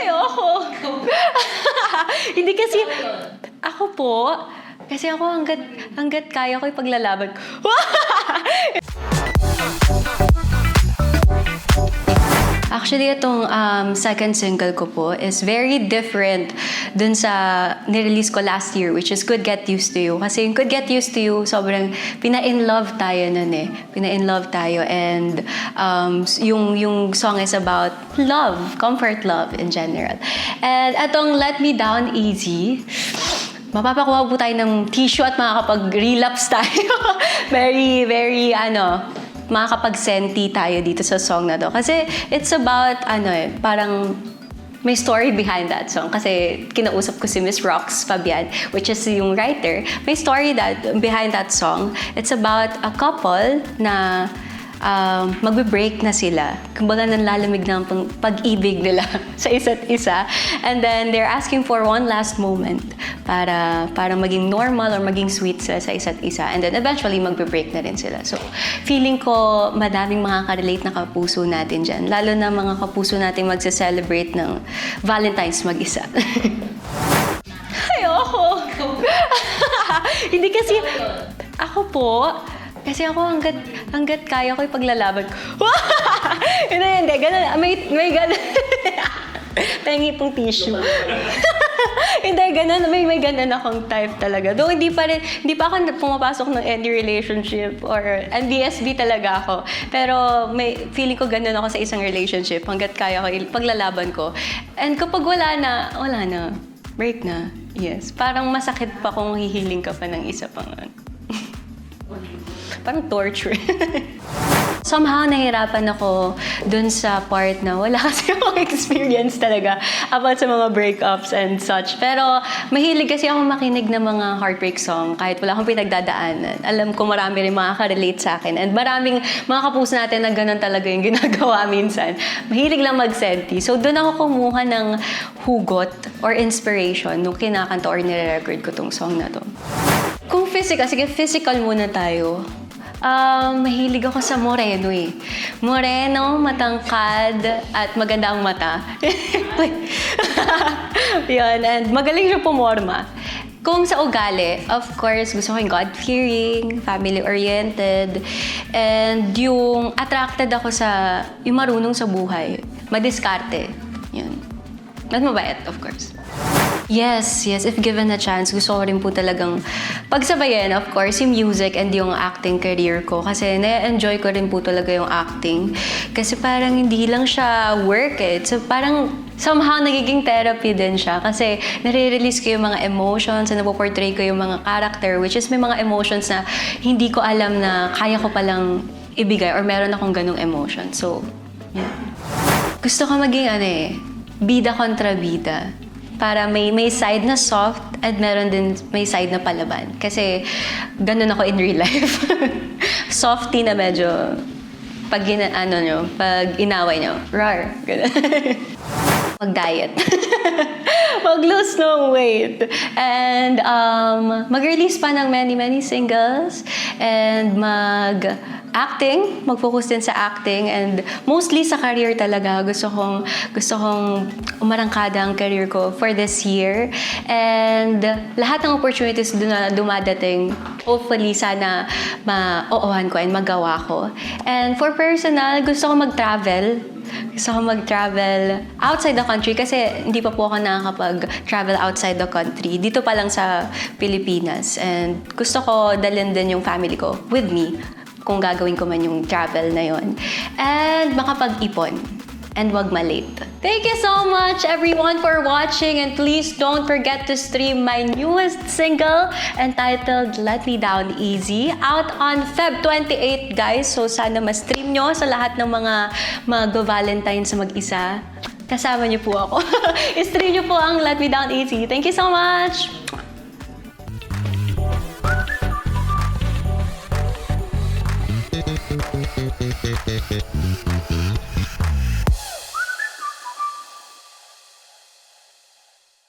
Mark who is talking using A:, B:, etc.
A: Ayoko. Hindi kasi, ako po, kasi ako hanggat kaya ko ipaglalaban ko. Actually, itong second single ko po is very different dun sa nirelease ko last year, which is Could Get Used to You. Kasi yung Could Get Used to You, sobrang pina-in-love tayo nun eh. Pina-in-love tayo, and yung song is about love, comfort love in general. And itong Let Me Down Easy, mapapakuha po tayo ng tissue at makakapag-relapse tayo. Very, very, makakapag-senti tayo dito sa song na to. Kasi it's about, parang may story behind that song. Kasi kinausap ko si Miss Rox Fabian, which is yung writer. May story behind that song. It's about a couple na magbe-break na sila. Kumbaga nanlalamig na ang pag-ibig nila sa isa't isa. And then they're asking for one last moment para maging normal or maging sweet sila sa isa't isa. And then eventually magbe-break na rin sila. So feeling ko madaming makaka-relate na kapuso natin dyan. Lalo na mga kapuso natin magse-celebrate ng Valentine's mag-isa. Ayoko! Hindi kasi, ako po, kasi ako hanggat kaya ko ipaglalaban ko. Hindi, ganun. May ganun. Pengi pong tissue. Hindi, ganun. May ganun akong type talaga. Though hindi pa ako pumapasok ng any relationship or NBSB talaga ako. Pero feeling ko ganun ako sa isang relationship. Hanggat kaya ko ipaglalaban ko. And kapag wala na. Break na. Yes. Parang masakit pa kung hihiling ka pa ng isa pang parang torture. Somehow, nahirapan ako dun sa part na wala kasi akong experience talaga about sa mga breakups and such. Pero mahilig kasi ako makinig ng mga heartbreak song kahit wala akong pinagdadaanan. Alam ko marami rin makaka-relate sa akin. And maraming mga kapuso natin na ganun talaga yung ginagawa minsan. Mahilig lang mag-senti. So dun ako kumuha ng hugot or inspiration nung kinakanta or nire-record ko tong song na to. Kung physical, sige physical muna tayo. Mahilig ako sa moreno eh. Moreno, matangkad, at maganda ang mata. Yun, and magaling siya pumorma. Kung sa ugali, of course, gusto ko yung God-fearing, family-oriented, and yung attracted ako sa, yung marunong sa buhay, madiskarte. Yun. At mabait, of course. Yes. If given a chance, gusto ko rin po talagang pagsabayan, of course, yung music and yung acting career ko. Kasi na-enjoy ko rin po talaga yung acting. Kasi parang hindi lang siya work eh. So parang somehow nagiging therapy din siya. Kasi nare-release ko yung mga emotions and napoportray ko yung mga character, which is may mga emotions na hindi ko alam na kaya ko palang ibigay or meron akong ganung emotion. So, yeah. Gusto ko maging bida kontra bida. Para may side na soft at meron din may side na palaban. Kasi ganun ako in real life. Softy na medyo pag inaway nyo, rar. Mag-diet. Mag-lose ng weight. And mag-release pa ng many singles. And mag-focus din sa acting, and mostly sa career talaga. Gusto kong umarangkada ang career ko for this year. And lahat ng opportunities na dumadating, hopefully sana ma-oohan ko and magawa ko. And for personal, gusto ko mag-travel. Gusto ko mag-travel outside the country kasi hindi pa po ako nakakapag-travel outside the country. Dito pa lang sa Pilipinas. And gusto ko dalhin din yung family ko with me kung gagawin ko man yung travel na yon. And makapag-ipon. And wag malate. Thank you so much everyone for watching, and please don't forget to stream my newest single entitled Let Me Down Easy out on Feb 28 guys. So sana ma-stream nyo sa lahat ng mga mag-Valentine sa mag-isa. Kasama niyo po ako. I-stream niyo po ang Let Me Down Easy. Thank you so much!